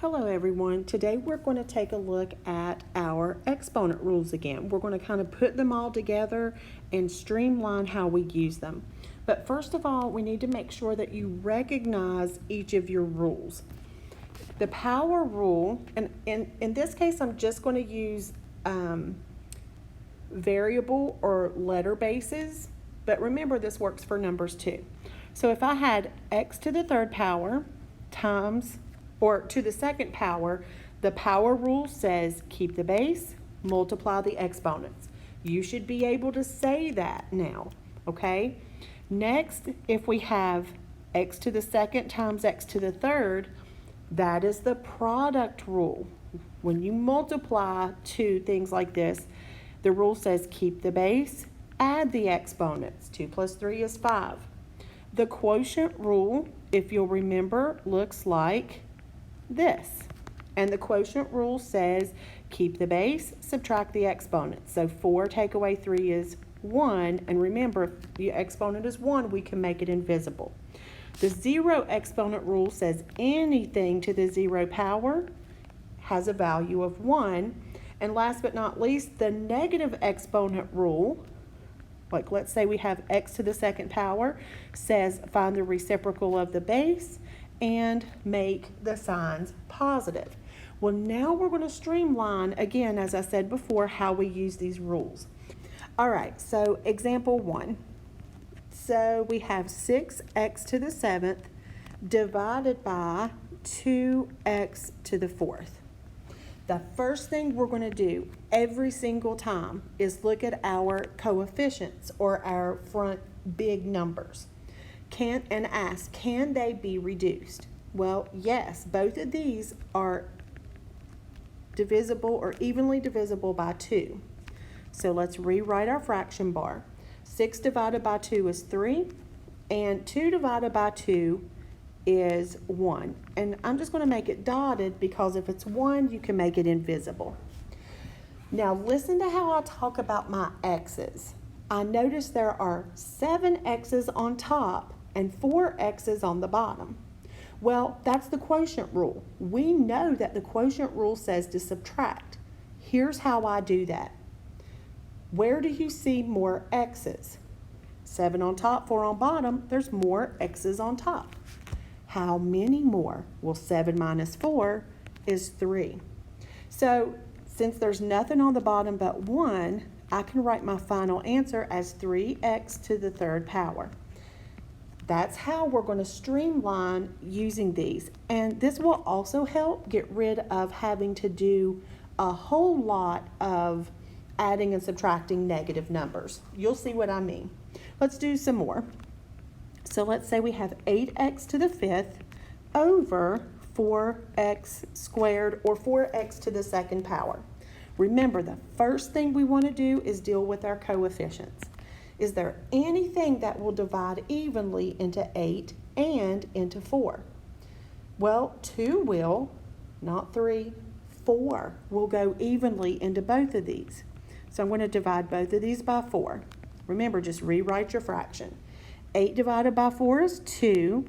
Hello everyone. Today we're going to take a look at our exponent rules again. We're going to kind of put them all together and streamline how we use them. But first of all, we need to make sure that you recognize each of your rules. The power rule, and in this case I'm just going to use variable or letter bases, but remember this works for numbers too. So if I had x to the third power times, or to the second power, the power rule says keep the base, multiply the exponents. You should be able to say that now, okay? Next, if we have x to the second times x to the third, that is the product rule. When you multiply two things like this, the rule says keep the base, add the exponents. 2 plus 3 is 5. The quotient rule, if you'll remember, looks like this. And the quotient rule says keep the base, subtract the exponents. So 4 take away 3 is 1. And remember, if the exponent is 1, we can make it invisible. The zero exponent rule says anything to the zero power has a value of 1. And last but not least, the negative exponent rule, like let's say we have x to the second power, says find the reciprocal of the base and make the signs positive. Well, now we're going to streamline, again, as I said before, how we use these rules. All right, so example 1. So we have 6x to the 7th divided by 2x to the 4th. The first thing we're going to do every single time is look at our coefficients or our front big numbers. And ask, can they be reduced? Well, yes, both of these are divisible or evenly divisible by 2. So let's rewrite our fraction bar. 6 divided by 2 is 3, and 2 divided by 2 is 1. And I'm just going to make it dotted because if it's 1, you can make it invisible. Now listen to how I talk about my x's. I notice there are 7 x's on top and 4 x's on the bottom. Well, that's the quotient rule. We know that the quotient rule says to subtract. Here's how I do that. Where do you see more x's? 7 on top, 4 on bottom, there's more x's on top. How many more? Well, 7 minus 4 is 3. So since there's nothing on the bottom but 1, I can write my final answer as 3x to the third power. That's how we're going to streamline using these. And this will also help get rid of having to do a whole lot of adding and subtracting negative numbers. You'll see what I mean. Let's do some more. So let's say we have 8x to the 5th over 4x squared, or 4x to the second power. Remember, the first thing we want to do is deal with our coefficients. Is there anything that will divide evenly into 8 and into 4? Well, 2 will, not 3. 4 will go evenly into both of these. So I'm going to divide both of these by 4. Remember, just rewrite your fraction. 8 divided by 4 is 2.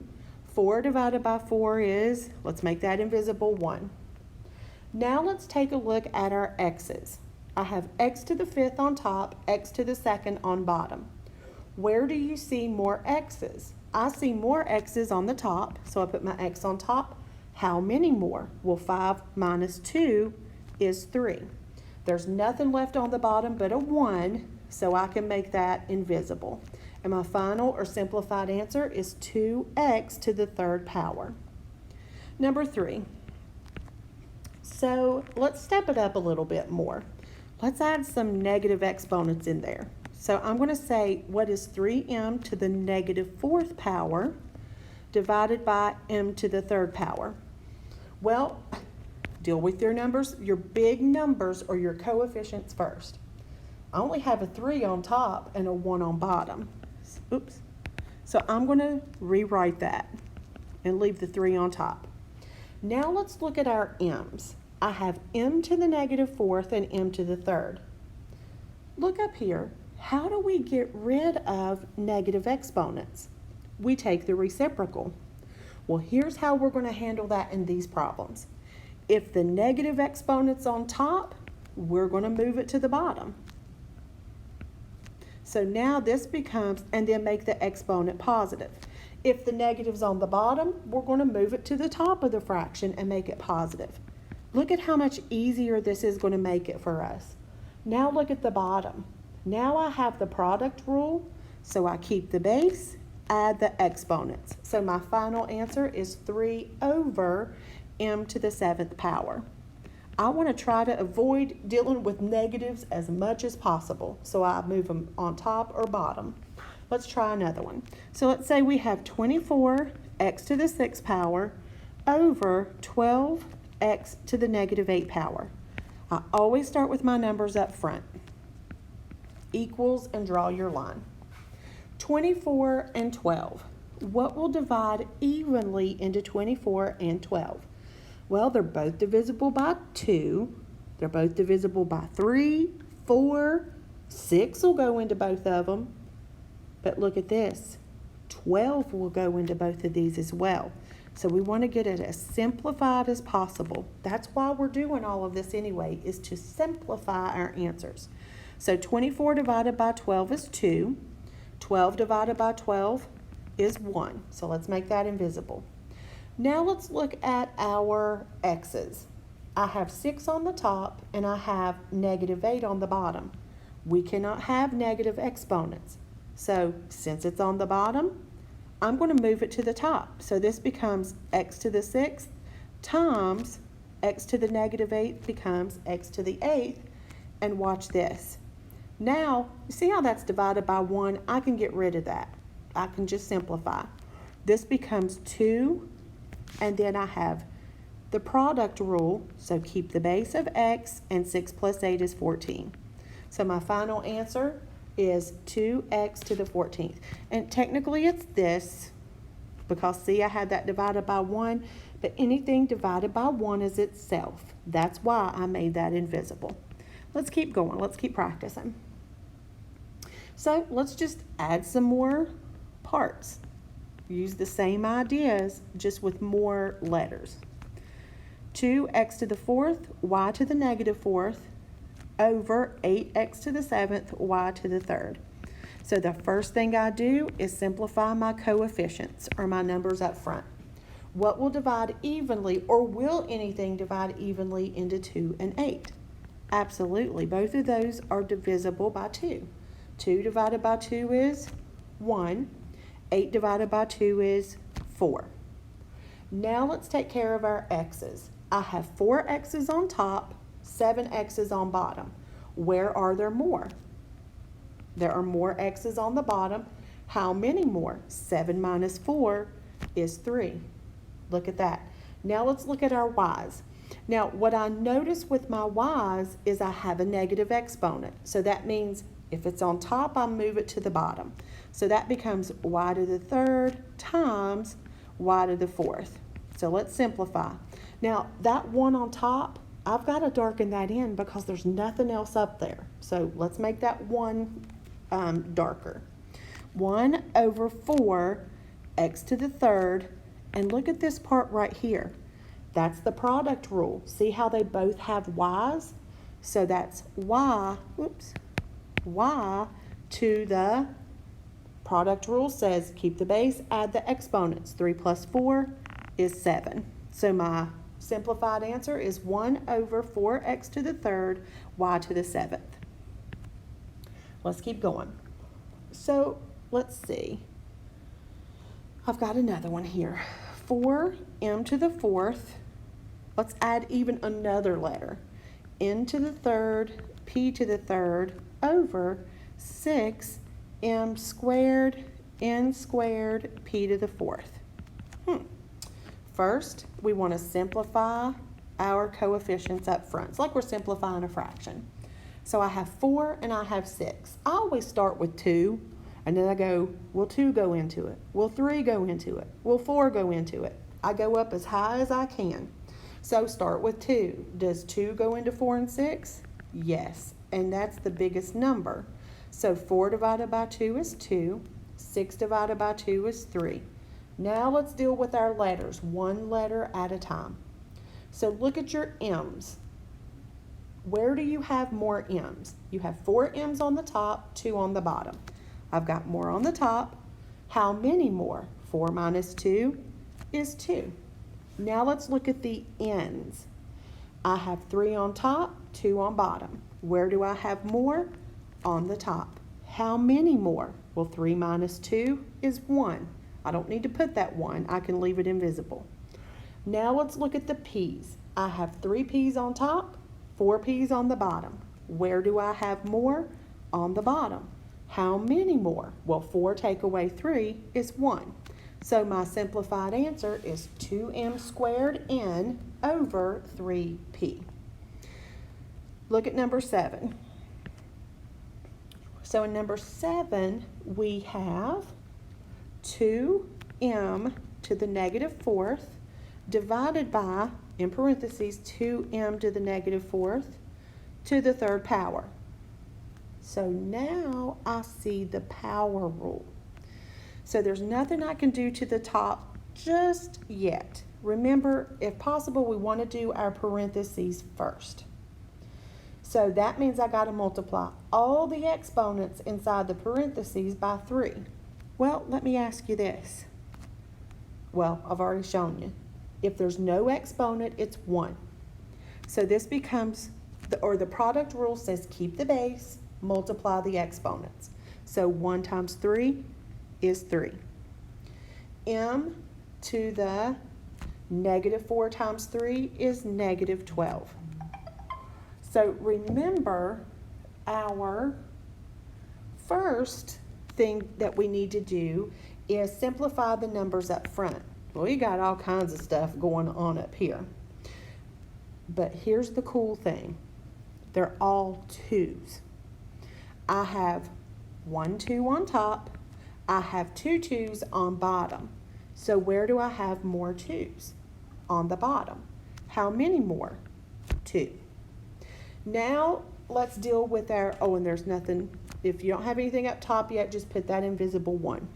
4 divided by 4 is, let's make that invisible, 1. Now let's take a look at our x's. I have x to the 5th on top, x to the 2nd on bottom. Where do you see more x's? I see more x's on the top, so I put my x on top. How many more? Well, 5 minus 2 is 3. There's nothing left on the bottom but a 1, so I can make that invisible. And my final or simplified answer is 2x to the third power. Number 3. So let's step it up a little bit more. Let's add some negative exponents in there. So I'm going to say, what is 3m to the negative 4th power divided by m to the third power? Well, deal with your numbers, your big numbers or your coefficients first. I only have a 3 on top and a 1 on bottom. Oops. So I'm going to rewrite that and leave the 3 on top. Now let's look at our m's. I have m to the negative 4th and m to the 3rd. Look up here. How do we get rid of negative exponents? We take the reciprocal. Well, here's how we're going to handle that in these problems. If the negative exponent's on top, we're going to move it to the bottom. So now this becomes, and then make the exponent positive. If the negative's on the bottom, we're going to move it to the top of the fraction and make it positive. Look at how much easier this is going to make it for us. Now look at the bottom. Now I have the product rule, so I keep the base, add the exponents. So my final answer is 3 over m to the 7th power. I want to try to avoid dealing with negatives as much as possible, so I move them on top or bottom. Let's try another one. So let's say we have 24x to the 6th power over 12x to the negative 8 power. I always start with my numbers up front. Equals and draw your line. 24 and 12. What will divide evenly into 24 and 12? Well, they're both divisible by 2. They're both divisible by 3, 4. 6 will go into both of them. But look at this. 12 will go into both of these as well. So we want to get it as simplified as possible. That's why we're doing all of this anyway, is to simplify our answers. So 24 divided by 12 is 2. 12 divided by 12 is 1. So let's make that invisible. Now let's look at our x's. I have 6 on the top and I have negative 8 on the bottom. We cannot have negative exponents. So since it's on the bottom, I'm going to move it to the top. So this becomes x to the 6th times x to the negative 8th becomes x to the 8th. And watch this. Now, you see how that's divided by 1? I can get rid of that. I can just simplify. This becomes 2, and then I have the product rule, so keep the base of x, and 6 plus 8 is 14. So my final answer is 2x to the 14th. And technically it's this, because see I had that divided by 1, but anything divided by 1 is itself. That's why I made that invisible. Let's keep going. Let's keep practicing. So let's just add some more parts. Use the same ideas, just with more letters. 2x to the 4th, y to the negative 4th, over 8x to the 7th, y to the 3rd. So the first thing I do is simplify my coefficients, or my numbers up front. What will divide evenly, or will anything divide evenly into 2 and 8? Absolutely. Both of those are divisible by 2. 2 divided by 2 is 1. 8 divided by 2 is 4. Now let's take care of our x's. I have 4 x's on top, 7 x's on bottom. Where are there more? There are more x's on the bottom. How many more? 7 minus 4 is 3. Look at that. Now let's look at our y's. Now what I notice with my y's is I have a negative exponent. So that means if it's on top, I'll move it to the bottom. So that becomes y to the 3rd times y to the 4th. So let's simplify. Now that 1 on top, I've got to darken that in because there's nothing else up there. So let's make that 1 darker. 1 over 4 x to the 3rd. And look at this part right here. That's the product rule. See how they both have y's? So that's y to the product rule says keep the base, add the exponents. 3 plus 4 is 7. So my simplified answer is 1 over 4x to the 3rd, y to the 7th. Let's keep going. So let's see. I've got another one here. 4m to the 4th. Let's add even another letter. N to the 3rd, p to the 3rd, over 6m squared, n squared, p to the 4th. First, we want to simplify our coefficients up front. It's like we're simplifying a fraction. So I have 4 and I have 6. I always start with 2, and then I go, will 2 go into it? Will 3 go into it? Will 4 go into it? I go up as high as I can. So start with 2. Does 2 go into 4 and 6? Yes, and that's the biggest number. So 4 divided by 2 is 2. 6 divided by 2 is 3. Now let's deal with our letters, one letter at a time. So look at your m's. Where do you have more m's? You have 4 m's on the top, 2 on the bottom. I've got more on the top. How many more? 4 minus 2 is 2. Now let's look at the n's. I have 3 on top, 2 on bottom. Where do I have more? On the top. How many more? Well, 3 minus 2 is 1. I don't need to put that 1. I can leave it invisible. Now let's look at the p's. I have 3 p's on top, 4 p's on the bottom. Where do I have more? On the bottom. How many more? Well, 4 take away 3 is 1. So my simplified answer is 2m squared n over 3p. Look at number 7. So in number 7, we have 2m to the negative 4th divided by, in parentheses, 2m to the negative 4th to the 3rd power. So now I see the power rule. So there's nothing I can do to the top just yet. Remember, if possible, we want to do our parentheses first. So that means I got to multiply all the exponents inside the parentheses by 3. Well, let me ask you this. Well, I've already shown you. If there's no exponent, it's 1. So this becomes, the product rule says keep the base, multiply the exponents. So 1 times 3 is 3. M to the negative 4 times 3 is negative 12. So remember, our first thing that we need to do is simplify the numbers up front. Well, you got all kinds of stuff going on up here. But here's the cool thing. They're all 2's. I have 1 2 on top. I have 2 2's on bottom. So where do I have more 2's? On the bottom. How many more? 2. Now let's deal with our, oh, and there's nothing, if you don't have anything up top yet, just put that invisible 1.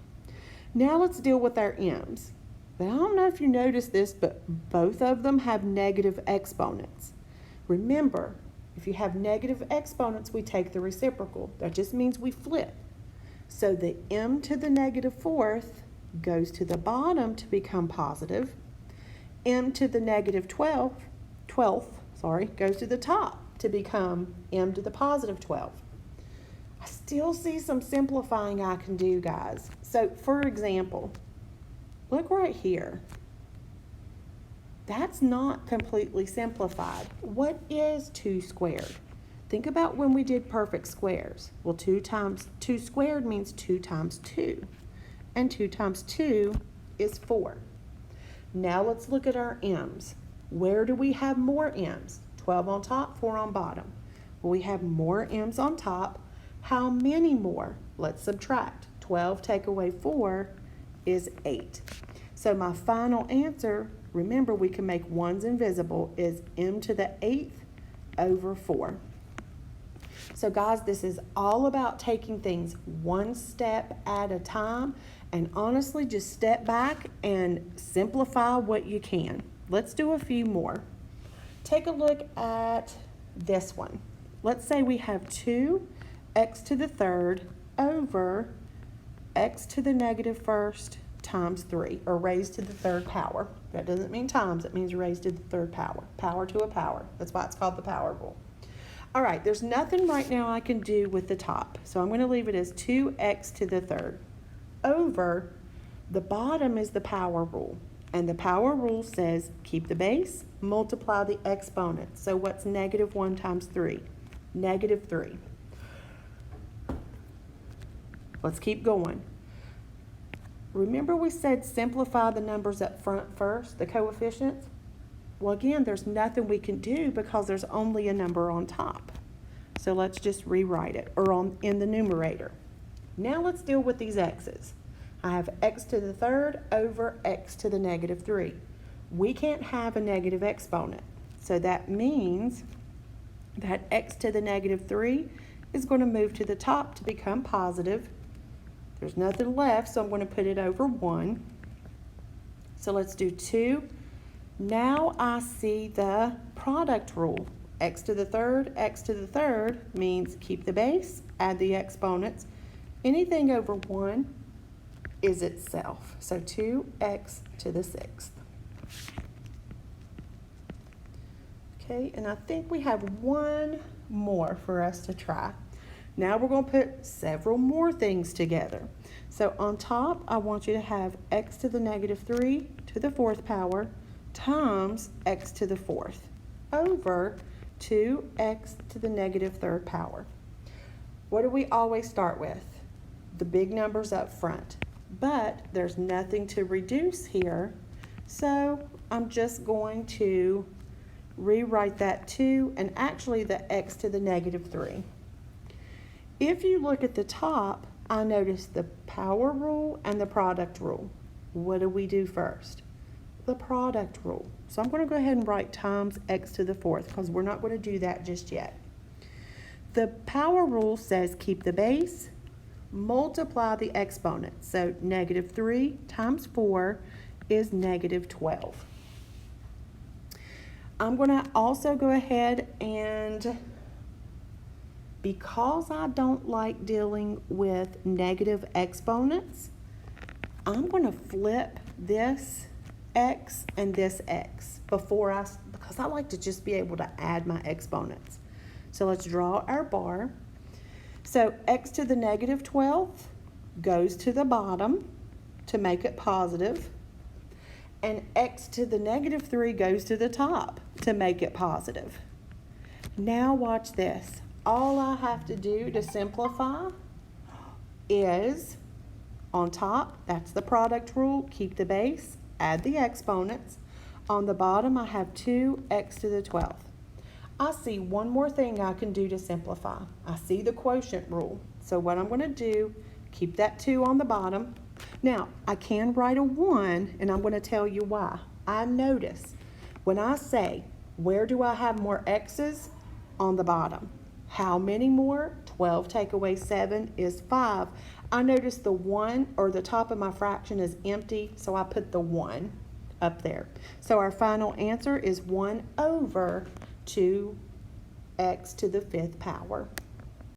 Now let's deal with our m's. But I don't know if you noticed this, but both of them have negative exponents. Remember, if you have negative exponents, we take the reciprocal. That just means we flip. So the m to the negative 4th goes to the bottom to become positive. M to the negative 12th goes to the top to become m to the positive 12. I still see some simplifying I can do, guys. So for example, look right here. That's not completely simplified. What is 2 squared? Think about when we did perfect squares. Well, 2 squared means 2 times 2. And 2 times 2 is 4. Now let's look at our m's. Where do we have more m's? 12 on top, 4 on bottom. Well, we have more m's on top. How many more? Let's subtract. 12 take away 4 is 8. So my final answer, remember we can make 1's invisible, is m to the 8th over 4. So guys, this is all about taking things one step at a time, and honestly just step back and simplify what you can. Let's do a few more. Take a look at this one. Let's say we have 2x to the 3rd over x to the negative 1st times 3, or raised to the 3rd power. That doesn't mean times, it means raised to the 3rd power. Power to a power. That's why it's called the power rule. All right, there's nothing right now I can do with the top, so I'm going to leave it as 2x to the 3rd over, the bottom is the power rule, and the power rule says keep the base, multiply the exponent. So what's negative 1 times 3? Negative 3. Let's keep going. Remember we said simplify the numbers up front first, the coefficients? Well, again, there's nothing we can do because there's only a number on top. So let's just rewrite it, or in the numerator. Now let's deal with these x's. I have x to the 3rd over x to the negative 3. We can't have a negative exponent. So that means that x to the negative 3 is going to move to the top to become positive. There's nothing left, so I'm going to put it over 1. So let's do 2 Now I see the product rule. X to the third means keep the base, add the exponents. Anything over 1 is itself. So 2x to the 6th. Okay, and I think we have one more for us to try. Now we're going to put several more things together. So on top, I want you to have x to the negative 3 to the 4th power times x to the 4th over 2x to the negative 3rd power. What do we always start with? The big numbers up front. But there's nothing to reduce here, so I'm just going to rewrite that 2 and actually the x to the negative 3. If you look at the top, I notice the power rule and the product rule. What do we do first? The product rule. So I'm going to go ahead and write times x to the 4th because we're not going to do that just yet. The power rule says keep the base, multiply the exponents. So negative 3 times 4 is negative 12. I'm going to also go ahead and, because I don't like dealing with negative exponents, I'm going to flip this x and this x because I like to just be able to add my exponents. So let's draw our bar. So x to the negative 12th goes to the bottom to make it positive, and x to the negative 3 goes to the top to make it positive. Now watch this. All I have to do to simplify is on top, that's the product rule, keep the base, add the exponents. On the bottom, I have 2x to the 12th. I see one more thing I can do to simplify. I see the quotient rule. So what I'm going to do, keep that 2 on the bottom. Now, I can write a 1, and I'm going to tell you why. I notice when I say, where do I have more x's? On the bottom. How many more? 12 take away 7 is 5. I notice the 1 or the top of my fraction is empty, so I put the 1 up there. So our final answer is 1 over 2x to the 5th power.